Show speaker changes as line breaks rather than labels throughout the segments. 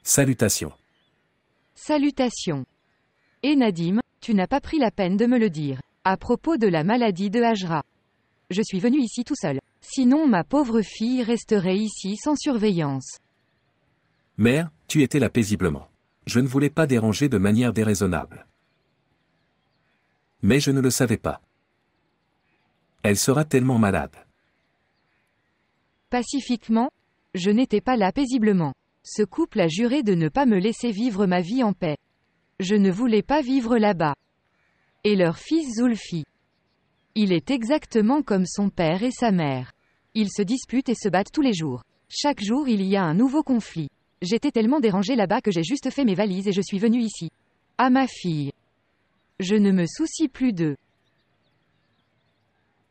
Salutations.
Salutations. Et Nadim, tu n'as pas pris la peine de me le dire. À propos de la maladie de Hajra. Je suis venu ici tout seul. Sinon ma pauvre fille resterait ici sans surveillance.
Mère, tu étais là paisiblement. Je ne voulais pas déranger de manière déraisonnable. Mais je ne le savais pas. Elle sera tellement malade.
Pacifiquement, je n'étais pas là paisiblement. Ce couple a juré de ne pas me laisser vivre ma vie en paix. Je ne voulais pas vivre là-bas. Et leur fils Zulfi. Il est exactement comme son père et sa mère. Ils se disputent et se battent tous les jours. Chaque jour il y a un nouveau conflit. J'étais tellement dérangée là-bas que j'ai juste fait mes valises et je suis venue ici. À ma fille. Je ne me soucie plus d'eux.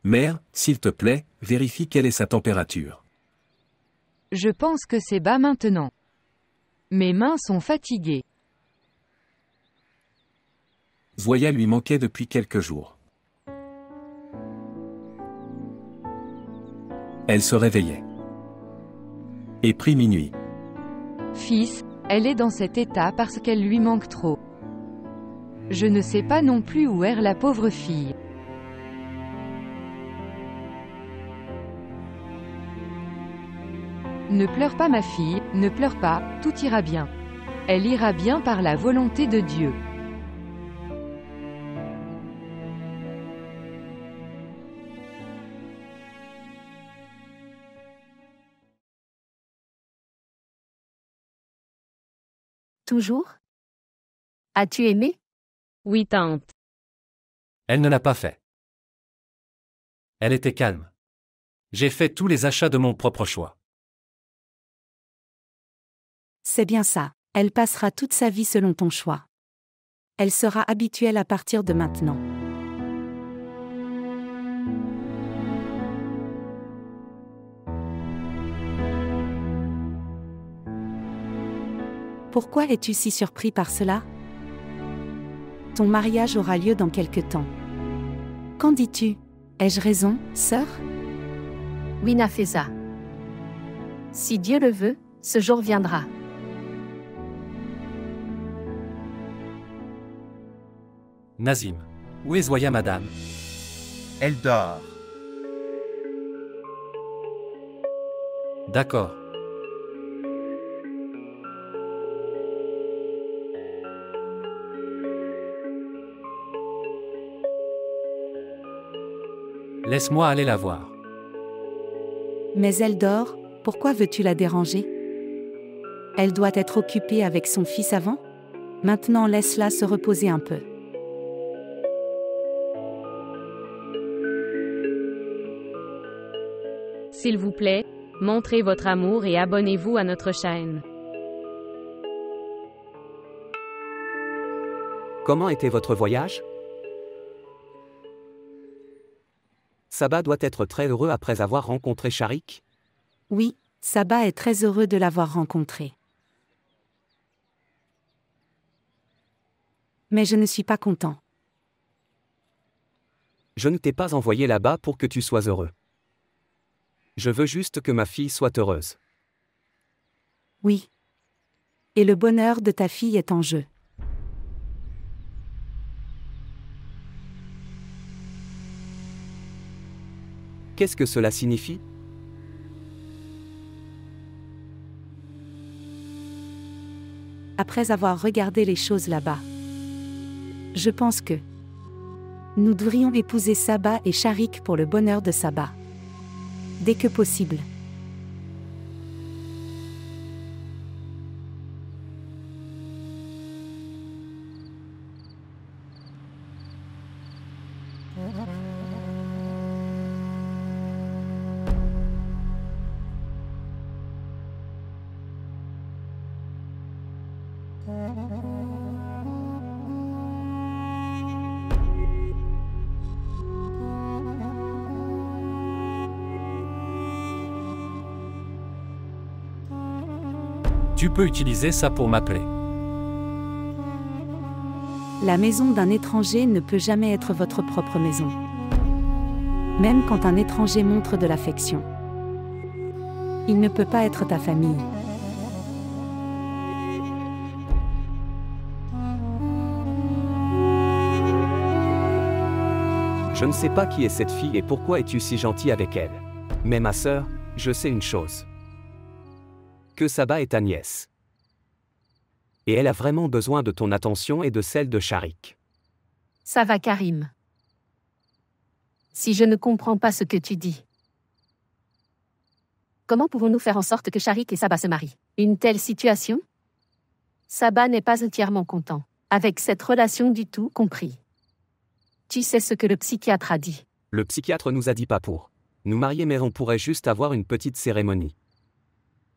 Mère, s'il te plaît, vérifie quelle est sa température.
Je pense que c'est bas maintenant. Mes mains sont fatiguées.
Zoya lui manquait depuis quelques jours. Elle se réveillait. Et prit minuit.
Fils, elle est dans cet état parce qu'elle lui manque trop. Je ne sais pas non plus où est la pauvre fille. Ne pleure pas ma fille, ne pleure pas, tout ira bien. Elle ira bien par la volonté de Dieu.
Toujours? As-tu aimé?
Oui, tante.
Elle ne l'a pas fait. Elle était calme. J'ai fait tous les achats de mon propre choix.
C'est bien ça. Elle passera toute sa vie selon ton choix. Elle sera habituelle à partir de maintenant. Pourquoi es-tu si surpris par cela? Ton mariage aura lieu dans quelque temps. Qu'en dis-tu? Ai-je raison, sœur?
Oui, Nafisa. Si Dieu le veut, ce jour viendra.
Nazim. Où est Zoya, madame?
Elle dort.
D'accord. Laisse-moi aller la voir.
Mais elle dort, pourquoi veux-tu la déranger? Elle doit être occupée avec son fils avant? Maintenant laisse-la se reposer un peu.
S'il vous plaît, montrez votre amour et abonnez-vous à notre chaîne.
Comment était votre voyage? Saba doit être très heureux après avoir rencontré Sharik?
Oui, Saba est très heureux de l'avoir rencontré. Mais je ne suis pas content.
Je ne t'ai pas envoyé là-bas pour que tu sois heureux. Je veux juste que ma fille soit heureuse.
Oui. Et le bonheur de ta fille est en jeu.
Qu'est-ce que cela signifie?
Après avoir regardé les choses là-bas, je pense que nous devrions épouser Saba et Sharik pour le bonheur de Saba. Dès que possible.
Tu peux utiliser ça pour m'appeler.
La maison d'un étranger ne peut jamais être votre propre maison. Même quand un étranger montre de l'affection. Il ne peut pas être ta famille.
Je ne sais pas qui est cette fille et pourquoi es-tu si gentil avec elle. Mais ma sœur, je sais une chose. Que Saba est ta nièce. Et elle a vraiment besoin de ton attention et de celle de Sharik.
Ça va, Karim. Si je ne comprends pas ce que tu dis. Comment pouvons-nous faire en sorte que Sharik et Saba se marient? Une telle situation? Saba n'est pas entièrement content, avec cette relation du tout compris. Tu sais ce que le psychiatre a dit.
Le psychiatre nous a dit pas pour nous marier, mais on pourrait juste avoir une petite cérémonie.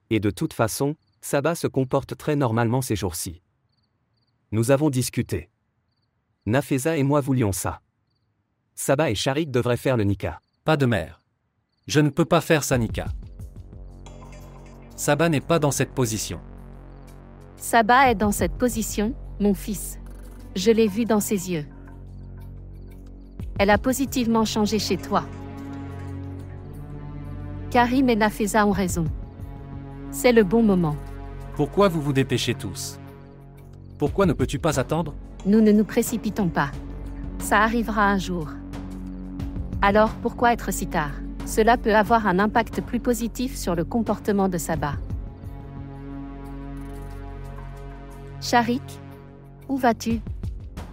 Et de toute façon, Saba se comporte très normalement ces jours-ci. Nous avons discuté. Nafeza et moi voulions ça. Saba et Sharik devraient faire le nikah.
Pas de mère. Je ne peux pas faire ça, Nika. Saba n'est pas dans cette position.
Saba est dans cette position, mon fils. Je l'ai vu dans ses yeux. Elle a positivement changé chez toi. Karim et Nafeza ont raison. C'est le bon moment.
Pourquoi vous vous dépêchez tous? Pourquoi ne peux-tu pas attendre?
Nous ne nous précipitons pas. Ça arrivera un jour. Alors pourquoi être si tard? Cela peut avoir un impact plus positif sur le comportement de Saba. Sharik, où vas-tu?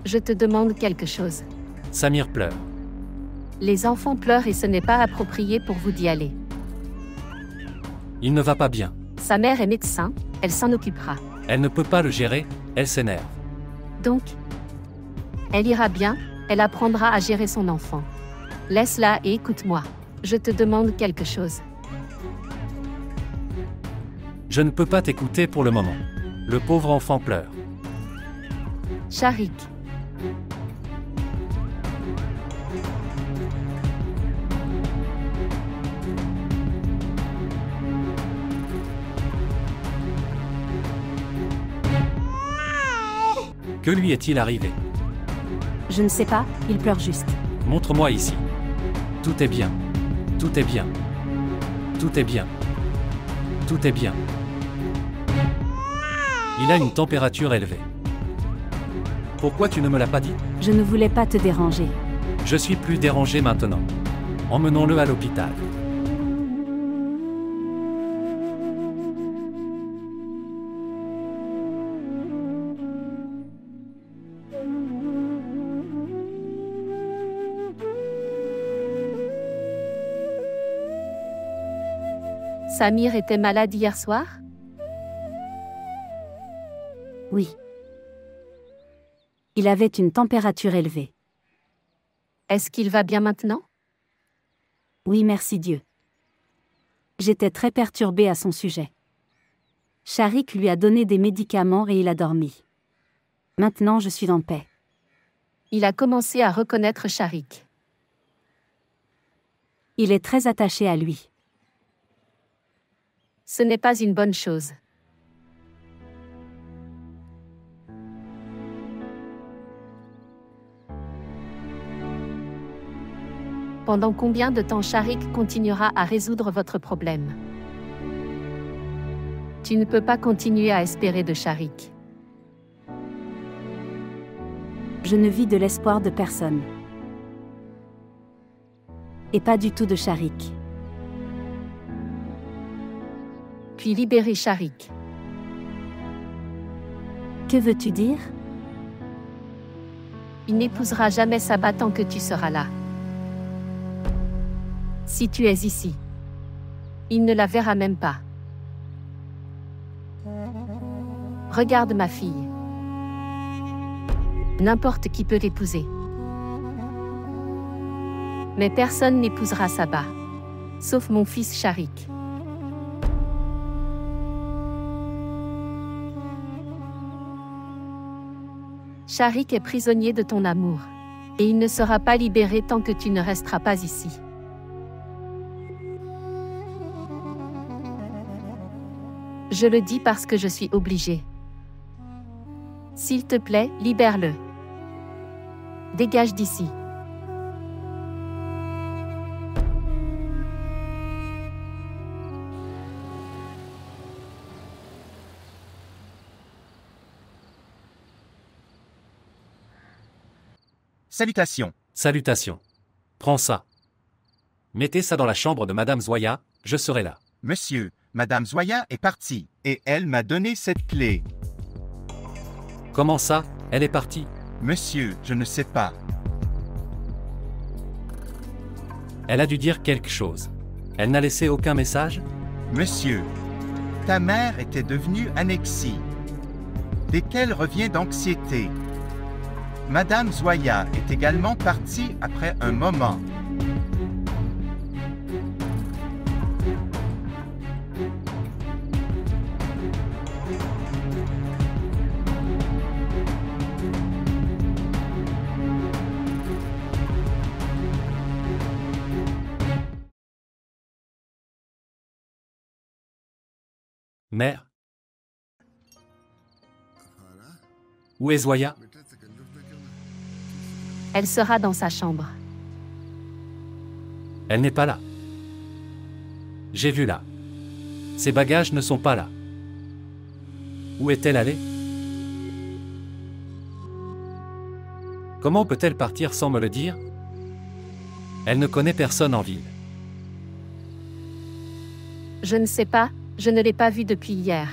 Je te demande quelque chose.
Samir pleure.
Les enfants pleurent et ce n'est pas approprié pour vous d'y aller.
Il ne va pas bien.
Sa mère est médecin, elle s'en occupera.
Elle ne peut pas le gérer, elle s'énerve.
Donc, elle ira bien, elle apprendra à gérer son enfant. Laisse-la et écoute-moi. Je te demande quelque chose.
Je ne peux pas t'écouter pour le moment. Le pauvre enfant pleure.
Sharik.
Que lui est-il arrivé?
Je ne sais pas, il pleure juste.
Montre-moi ici. Tout est bien. Tout est bien. Tout est bien. Tout est bien. Il a une température élevée. Pourquoi tu ne me l'as pas dit?
Je ne voulais pas te déranger.
Je suis plus dérangé maintenant. Emmenons-le à l'hôpital.
Samir était malade hier soir?
Oui. Il avait une température élevée.
Est-ce qu'il va bien maintenant?
Oui, merci Dieu. J'étais très perturbée à son sujet. Sharik lui a donné des médicaments et il a dormi. Maintenant, je suis en paix.
Il a commencé à reconnaître Sharik.
Il est très attaché à lui.
Ce n'est pas une bonne chose. Pendant combien de temps Sharik continuera à résoudre votre problème? Tu ne peux pas continuer à espérer de Sharik.
Je ne vis de l'espoir de personne. Et pas du tout de Sharik.
Puis libérer Sharik.
Que veux-tu dire?
Il n'épousera jamais Saba tant que tu seras là. Si tu es ici, il ne la verra même pas. Regarde ma fille. N'importe qui peut l'épouser. Mais personne n'épousera Saba. Sauf mon fils Sharik. Sharik est prisonnier de ton amour. Et il ne sera pas libéré tant que tu ne resteras pas ici. Je le dis parce que je suis obligée. S'il te plaît, libère-le. Dégage d'ici.
Salutations.
Salutations. Prends ça. Mettez ça dans la chambre de Madame Zoya, je serai là.
Monsieur, Madame Zoya est partie, et elle m'a donné cette clé.
Comment ça, elle est partie?
Monsieur, je ne sais pas.
Elle a dû dire quelque chose. Elle n'a laissé aucun message?
Monsieur, ta mère était devenue annexie. Desquelles revient d'anxiété. Madame Zoya est également partie après un moment.
Mère? Où est Zoya?
Elle sera dans sa chambre.
Elle n'est pas là. J'ai vu là. Ses bagages ne sont pas là. Où est-elle allée? Comment peut-elle partir sans me le dire? Elle ne connaît personne en ville.
Je ne sais pas, je ne l'ai pas vue depuis hier.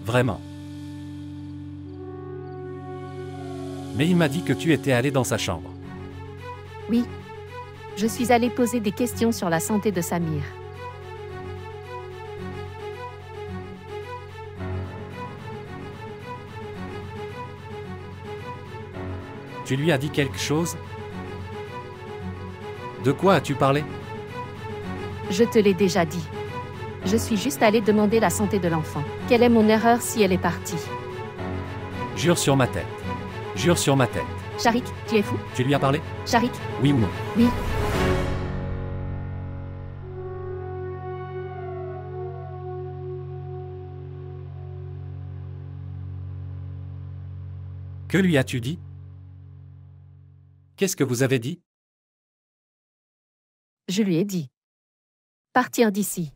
Vraiment. Mais il m'a dit que tu étais allé dans sa chambre.
Oui. Je suis allée poser des questions sur la santé de Samir.
Tu lui as dit quelque chose? De quoi as-tu parlé?
Je te l'ai déjà dit. Je suis juste allée demander la santé de l'enfant. Quelle est mon erreur si elle est partie?
Jure sur ma tête. Jure sur ma tête.
Sharik, tu es fou?
Tu lui as parlé?
Sharik?
Oui ou non?
Oui.
Que lui as-tu dit? Qu'est-ce que vous avez dit?
Je lui ai dit. Partir d'ici.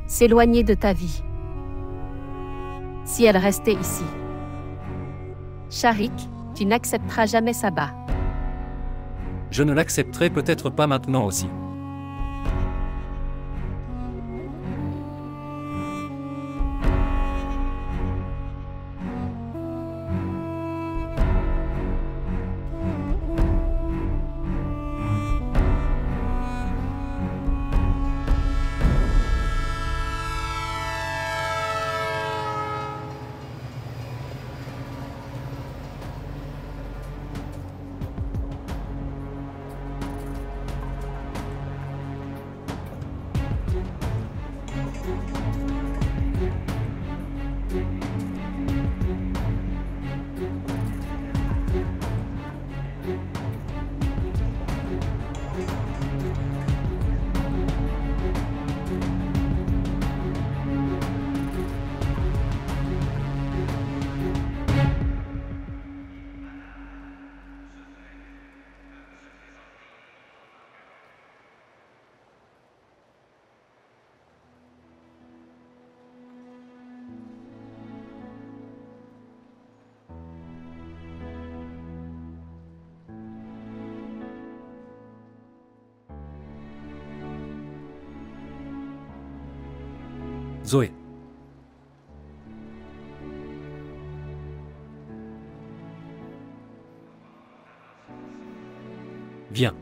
S'éloigner de ta vie. Si elle restait ici. Sharik, tu n'accepteras jamais Saba.
Je ne l'accepterai peut-être pas maintenant aussi. Zoé. Viens.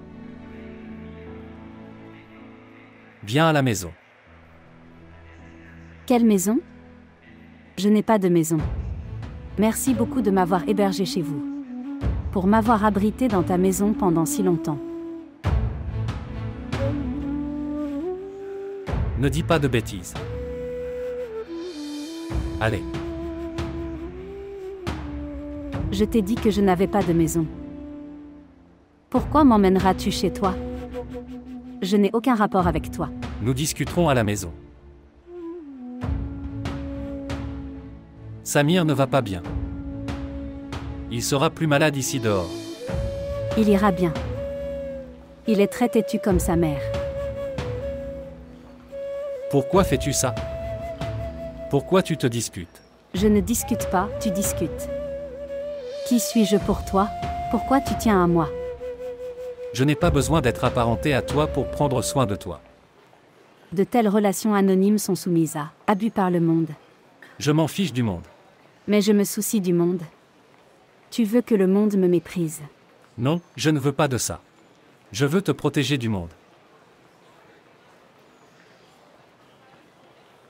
Viens à la maison.
Quelle maison? Je n'ai pas de maison. Merci beaucoup de m'avoir hébergé chez vous. Pour m'avoir abrité dans ta maison pendant si longtemps.
Ne dis pas de bêtises. Allez.
Je t'ai dit que je n'avais pas de maison. Pourquoi m'emmèneras-tu chez toi? Je n'ai aucun rapport avec toi.
Nous discuterons à la maison. Samir ne va pas bien. Il sera plus malade ici dehors.
Il ira bien. Il est très têtu comme sa mère.
Pourquoi fais-tu ça? Pourquoi tu te disputes?
Je ne discute pas, tu discutes. Qui suis-je pour toi? Pourquoi tu tiens à moi?
Je n'ai pas besoin d'être apparenté à toi pour prendre soin de toi.
De telles relations anonymes sont soumises à abus par le monde.
Je m'en fiche du monde.
Mais je me soucie du monde. Tu veux que le monde me méprise.
Non, je ne veux pas de ça. Je veux te protéger du monde.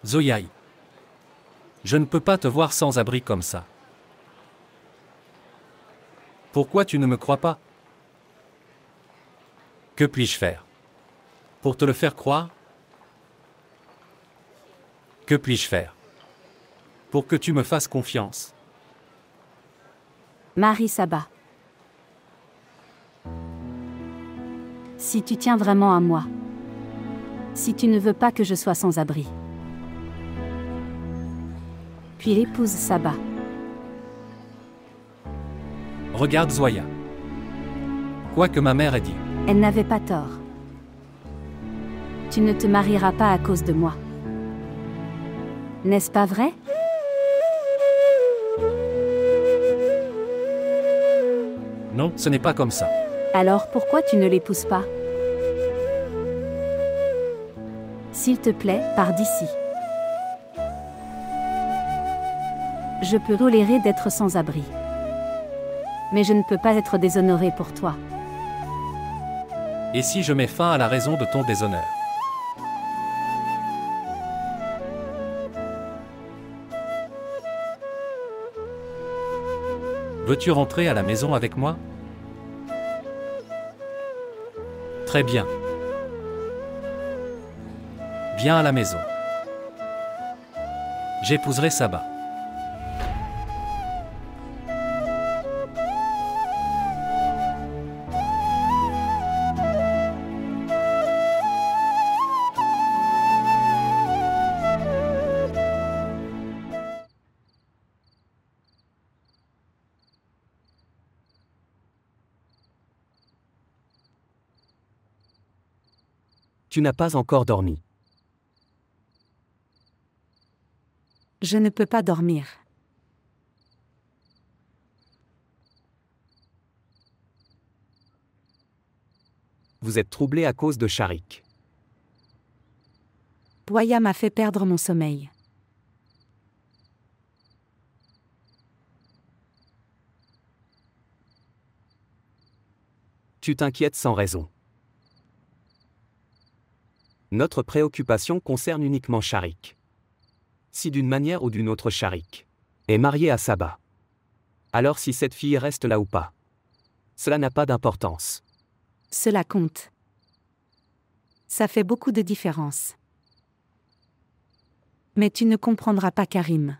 Zoyaï. Je ne peux pas te voir sans abri comme ça. Pourquoi tu ne me crois pas? Que puis-je faire? Pour te le faire croire? Que puis-je faire? Pour que tu me fasses confiance?
Marie Saba. Si tu tiens vraiment à moi. Si tu ne veux pas que je sois sans abri. Puis épouse Saba.
Regarde Zoya. Quoi que ma mère ait dit.
Elle n'avait pas tort. Tu ne te marieras pas à cause de moi. N'est-ce pas vrai?
Non, ce n'est pas comme ça.
Alors pourquoi tu ne l'épouses pas? S'il te plaît, pars d'ici. Je peux tolérer d'être sans abri. Mais je ne peux pas être déshonorée pour toi.
Et si je mets fin à la raison de ton déshonneur? Veux-tu rentrer à la maison avec moi? Très bien. Viens à la maison. J'épouserai Saba.
Tu n'as pas encore dormi.
Je ne peux pas dormir.
Vous êtes troublé à cause de Sharik.
Boya m'a fait perdre mon sommeil.
Tu t'inquiètes sans raison. Notre préoccupation concerne uniquement Sharik. Si d'une manière ou d'une autre Sharik est marié à Saba, alors si cette fille reste là ou pas, cela n'a pas d'importance.
Cela compte. Ça fait beaucoup de différence. Mais tu ne comprendras pas Karim.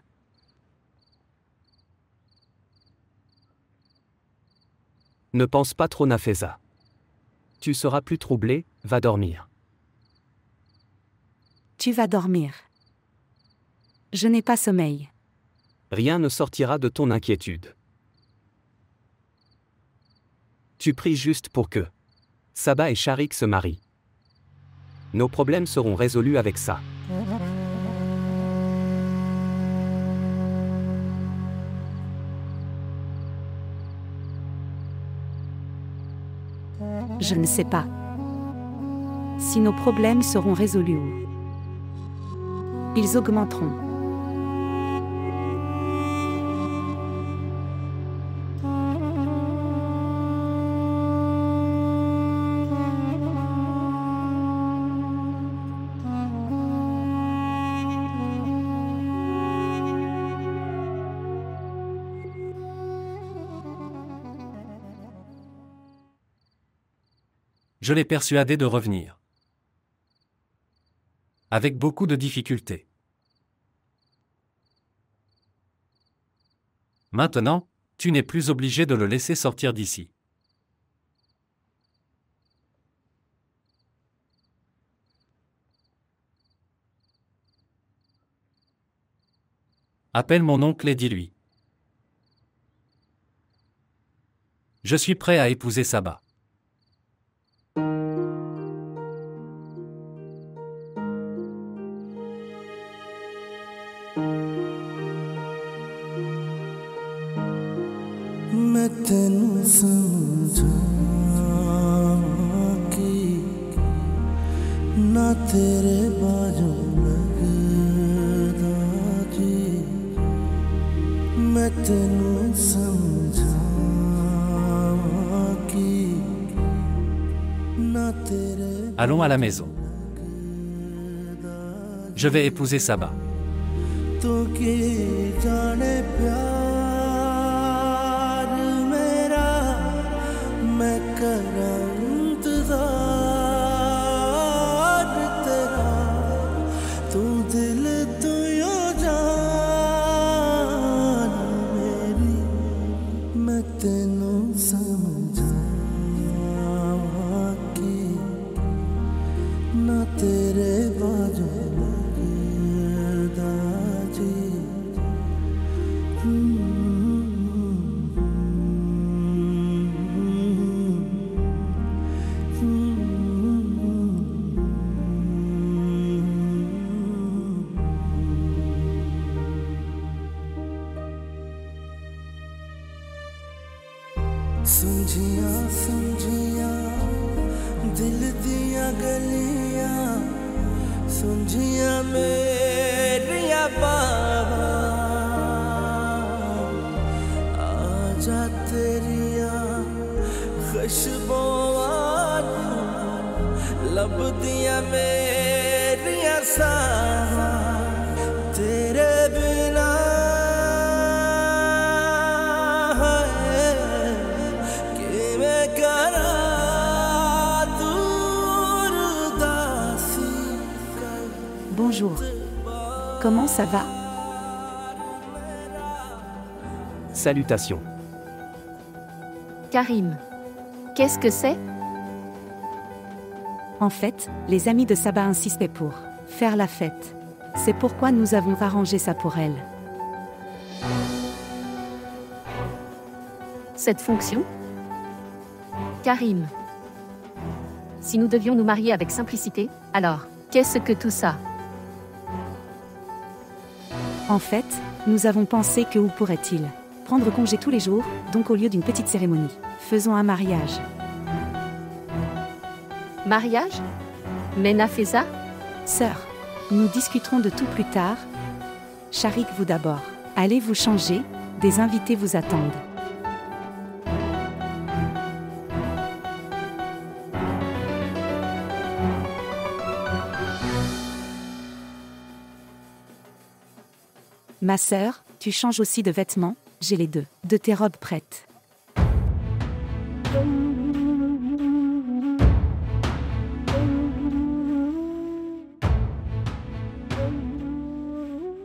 Ne pense pas trop Nafeza. Tu seras plus troublé, va dormir.
Tu vas dormir. Je n'ai pas sommeil.
Rien ne sortira de ton inquiétude. Tu pries juste pour que Saba et Sharik se marient. Nos problèmes seront résolus avec ça.
Je ne sais pas. Si nos problèmes seront résolus ou ils augmenteront.
Je l'ai persuadé de revenir. Avec beaucoup de difficultés. Maintenant, tu n'es plus obligé de le laisser sortir d'ici. Appelle mon oncle et dis-lui. Je suis prêt à épouser Saba.
मैं तेनू समझां कि ना तेरे बाजू लगदा जी मैं तेनू समझां कि ना तेरे
Allons à la maison. Je vais épouser Saba.
तू की जाने प्यार मेरा मैं करां इंतज़ार तेरा तू दिल तू यो जान मेरी मैं तेनू समझां कि ना तेरे बाजू लगदा जी समझियां समझियां दिल दियां गलियां समझियां मेरिया बाबा आजा तेरिया खुशबुआं लब दियां मेरिया सावा तेरे बिना
Bonjour. Comment ça va?
Salutations.
Karim. Qu'est-ce que c'est?
En fait, les amis de Saba insistaient pour faire la fête. C'est pourquoi nous avons arrangé ça pour elle.
Cette fonction? Karim. Si nous devions nous marier avec simplicité, alors, qu'est-ce que tout ça?
En fait, nous avons pensé que où pourrait-il prendre congé tous les jours, donc au lieu d'une petite cérémonie, faisons un mariage.
Mariage? Mais Nafeza?
Sœur, nous discuterons de tout plus tard. Sharik, vous d'abord. Allez vous changer, des invités vous attendent. Ma sœur, tu changes aussi de vêtements, j'ai les deux. De tes robes prêtes.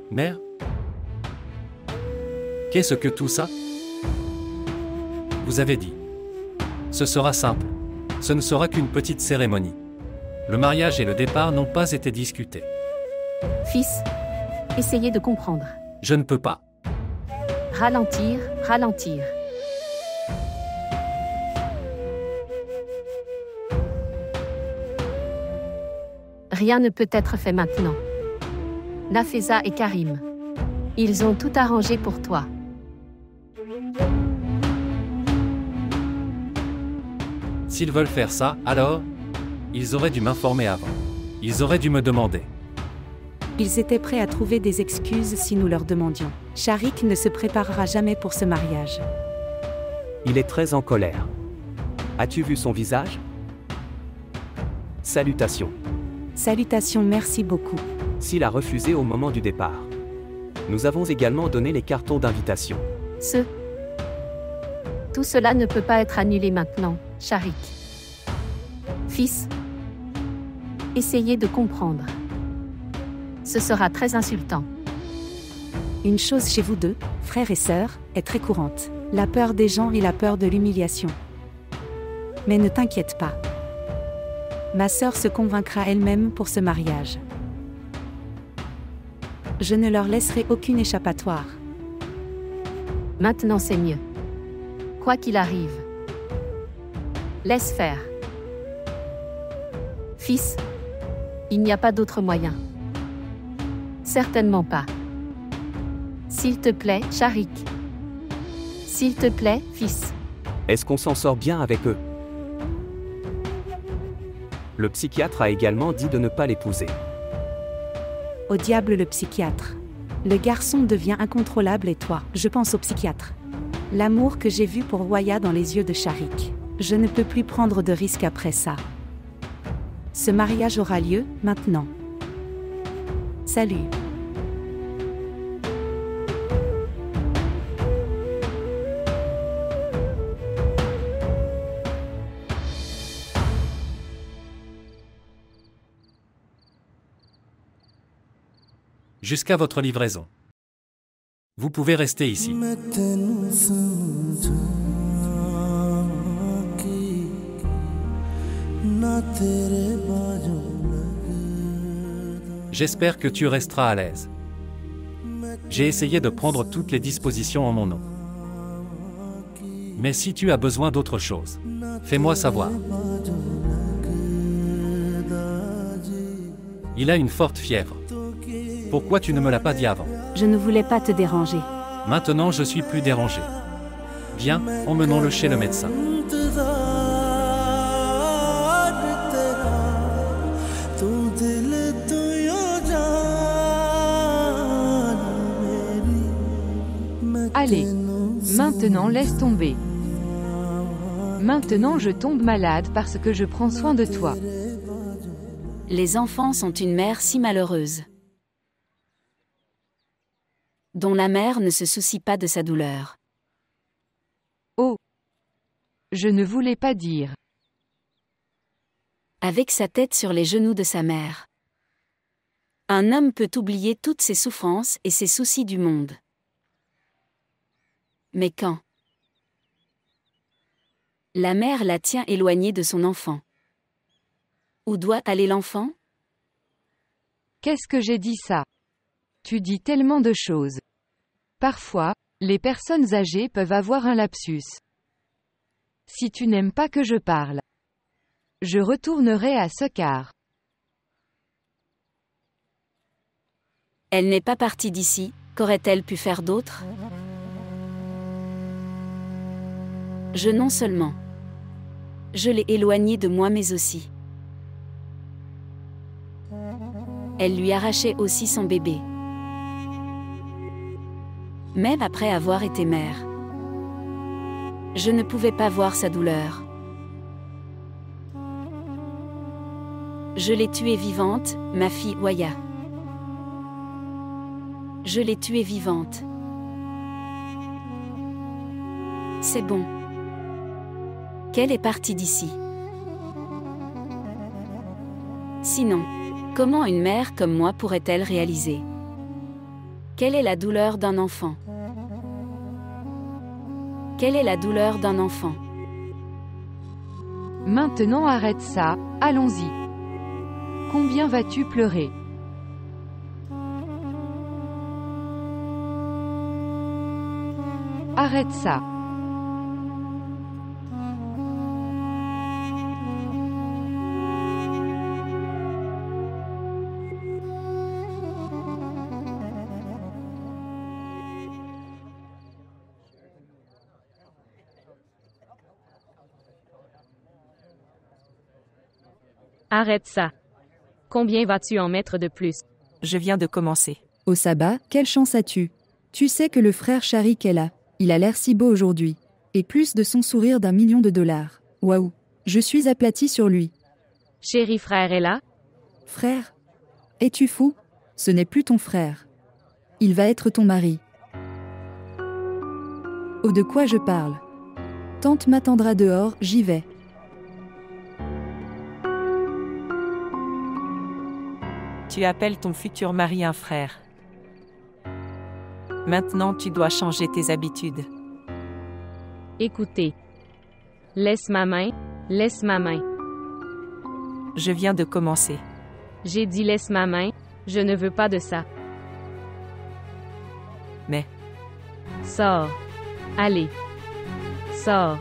Mère? Qu'est-ce que tout ça? Vous avez dit. Ce sera simple. Ce ne sera qu'une petite cérémonie. Le mariage et le départ n'ont pas été discutés.
Fils, essayez de comprendre.
Je ne peux pas.
Ralentir, ralentir. Rien ne peut être fait maintenant. Nafeza et Karim. Ils ont tout arrangé pour toi.
S'ils veulent faire ça, alors, ils auraient dû m'informer avant. Ils auraient dû me demander.
Ils étaient prêts à trouver des excuses si nous leur demandions. Sharik ne se préparera jamais pour ce mariage.
Il est très en colère. As-tu vu son visage? Salutations.
Salutations, merci beaucoup.
S'il a refusé au moment du départ. Nous avons également donné les cartons d'invitation.
Tout cela ne peut pas être annulé maintenant, Sharik. Fils, essayez de comprendre. Ce sera très insultant.
Une chose chez vous deux, frères et sœurs, est très courante. La peur des gens et la peur de l'humiliation. Mais ne t'inquiète pas. Ma sœur se convaincra elle-même pour ce mariage. Je ne leur laisserai aucune échappatoire.
Maintenant c'est mieux. Quoi qu'il arrive. Laisse faire. Fils, il n'y a pas d'autre moyen. Certainement pas. S'il te plaît, Sharik. S'il te plaît, fils.
Est-ce qu'on s'en sort bien avec eux? Le psychiatre a également dit de ne pas l'épouser.
Au diable le psychiatre. Le garçon devient incontrôlable et toi, je pense au psychiatre. L'amour que j'ai vu pour Waya dans les yeux de Sharik. Je ne peux plus prendre de risques après ça. Ce mariage aura lieu, maintenant. Salut.
Jusqu'à votre livraison. Vous pouvez rester ici. J'espère que tu resteras à l'aise. J'ai essayé de prendre toutes les dispositions en mon nom. Mais si tu as besoin d'autre chose, fais-moi savoir. Il a une forte fièvre. Pourquoi tu ne me l'as pas dit avant?
Je ne voulais pas te déranger.
Maintenant je suis plus dérangé. Viens, emmenons-le chez le médecin.
Allez, maintenant laisse tomber. Maintenant je tombe malade parce que je prends soin de toi.
Les enfants sont une mère si malheureuse, dont la mère ne se soucie pas de sa douleur.
Oh! Je ne voulais pas dire.
Avec sa tête sur les genoux de sa mère. Un homme peut oublier toutes ses souffrances et ses soucis du monde. Mais quand la mère la tient éloignée de son enfant. Où doit aller l'enfant?
Qu'est-ce que j'ai dit ça? Tu dis tellement de choses. Parfois, les personnes âgées peuvent avoir un lapsus. Si tu n'aimes pas que je parle, je retournerai à ce quart.
Elle n'est pas partie d'ici, qu'aurait-elle pu faire d'autre? Non seulement je l'ai éloignée de moi mais aussi elle lui arrachait aussi son bébé. Même après avoir été mère, je ne pouvais pas voir sa douleur. Je l'ai tuée vivante, ma fille Waya. Je l'ai tuée vivante. C'est bon. Qu'elle est partie d'ici. Sinon, comment une mère comme moi pourrait-elle réaliser? Quelle est la douleur d'un enfant? Quelle est la douleur d'un enfant?
Maintenant arrête ça, allons-y. Combien vas-tu pleurer? Arrête ça.
Arrête ça. Combien vas-tu en mettre de plus?
Je viens de commencer.
Au sabbat, quelle chance as-tu? Tu sais que le frère Sharik est là. Il a l'air si beau aujourd'hui. Et plus de son sourire d'1 million de dollars. Waouh! Je suis aplati sur lui.
Chéri frère est là?
Frère? Es-tu fou? Ce n'est plus ton frère. Il va être ton mari. Oh, de quoi je parle? Tante m'attendra dehors, j'y vais.
Tu appelles ton futur mari un frère. Maintenant, tu dois changer tes habitudes.
Écoutez. Laisse ma main, laisse ma main.
Je viens de commencer.
J'ai dit laisse ma main, je ne veux pas de ça.
Mais...
Sors. Allez. Sors.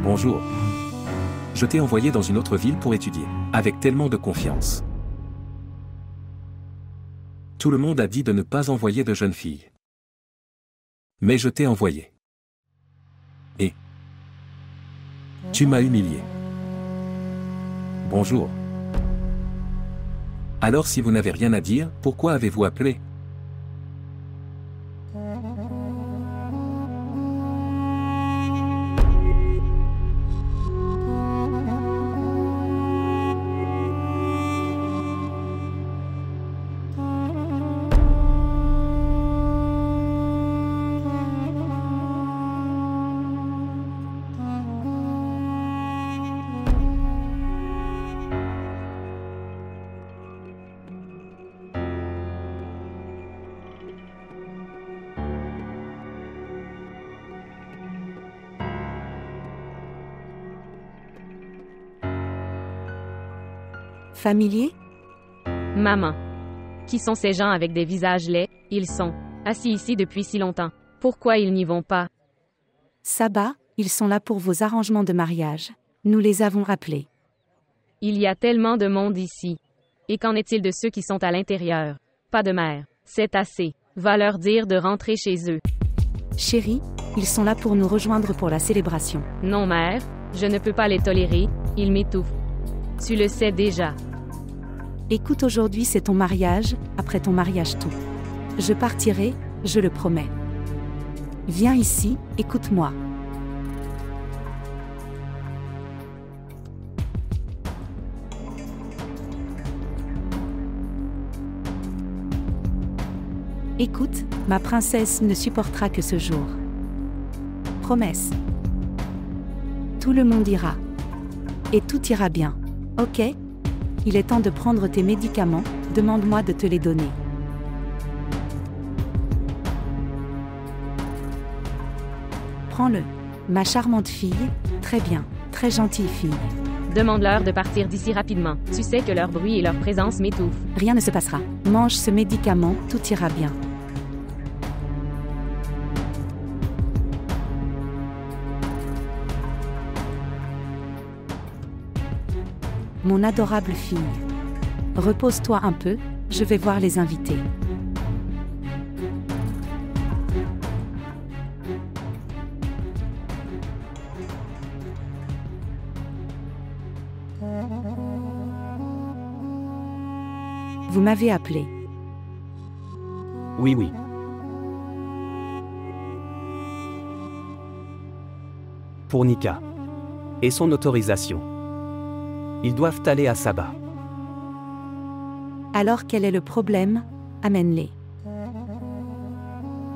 Bonjour. Je t'ai envoyé dans une autre ville pour étudier, avec tellement de confiance. Tout le monde a dit de ne pas envoyer de jeunes filles. Mais je t'ai envoyé. Et tu m'as humilié. Bonjour. Alors si vous n'avez rien à dire, pourquoi avez-vous appelé ?
Familier?
Maman. Qui sont ces gens avec des visages laids? Ils sont assis ici depuis si longtemps. Pourquoi ils n'y vont pas?
Saba, ils sont là pour vos arrangements de mariage. Nous les avons rappelés.
Il y a tellement de monde ici. Et qu'en est-il de ceux qui sont à l'intérieur? Pas de mère. C'est assez. Va leur dire de rentrer chez eux.
Chérie, ils sont là pour nous rejoindre pour la célébration.
Non, mère. Je ne peux pas les tolérer. Ils m'étouffent. Tu le sais déjà.
Écoute, aujourd'hui c'est ton mariage, après ton mariage tout. Je partirai, je le promets. Viens ici, écoute-moi. Écoute, ma princesse ne supportera que ce jour. Promesse. Tout le monde ira. Et tout ira bien. Ok? Il est temps de prendre tes médicaments, demande-moi de te les donner. Prends-le. Ma charmante fille, très bien, très gentille fille.
Demande-leur de partir d'ici rapidement. Tu sais que leur bruit et leur présence m'étouffent.
Rien ne se passera. Mange ce médicament, tout ira bien. Mon adorable fille. Repose-toi un peu, je vais voir les invités. Vous m'avez appelé.
Oui, oui. Pour Nika. Et son autorisation. Ils doivent aller à Saba.
Alors quel est le problème? Amène-les.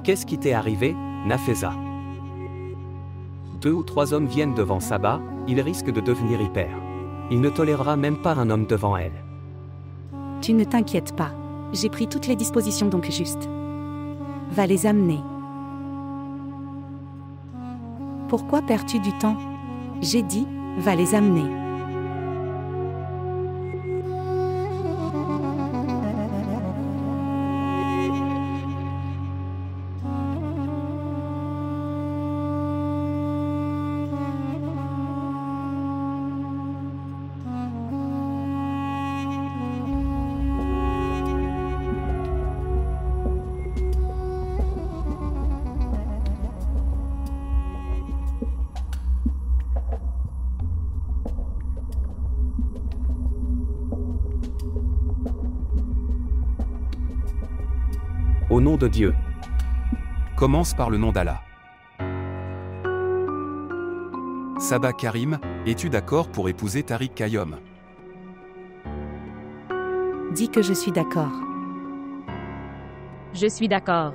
Qu'est-ce qui t'est arrivé, Nafesa? 2 ou 3 hommes viennent devant Saba, il risque de devenir hyper. Il ne tolérera même pas un homme devant elle.
Tu ne t'inquiètes pas. J'ai pris toutes les dispositions donc juste. Va les amener. Pourquoi perds-tu du temps? J'ai dit, va les amener.
Au nom de Dieu.
Commence par le nom d'Allah. Saba Karim, es-tu d'accord pour épouser Tariq Kayom?
Dis que je suis d'accord.
Je suis d'accord.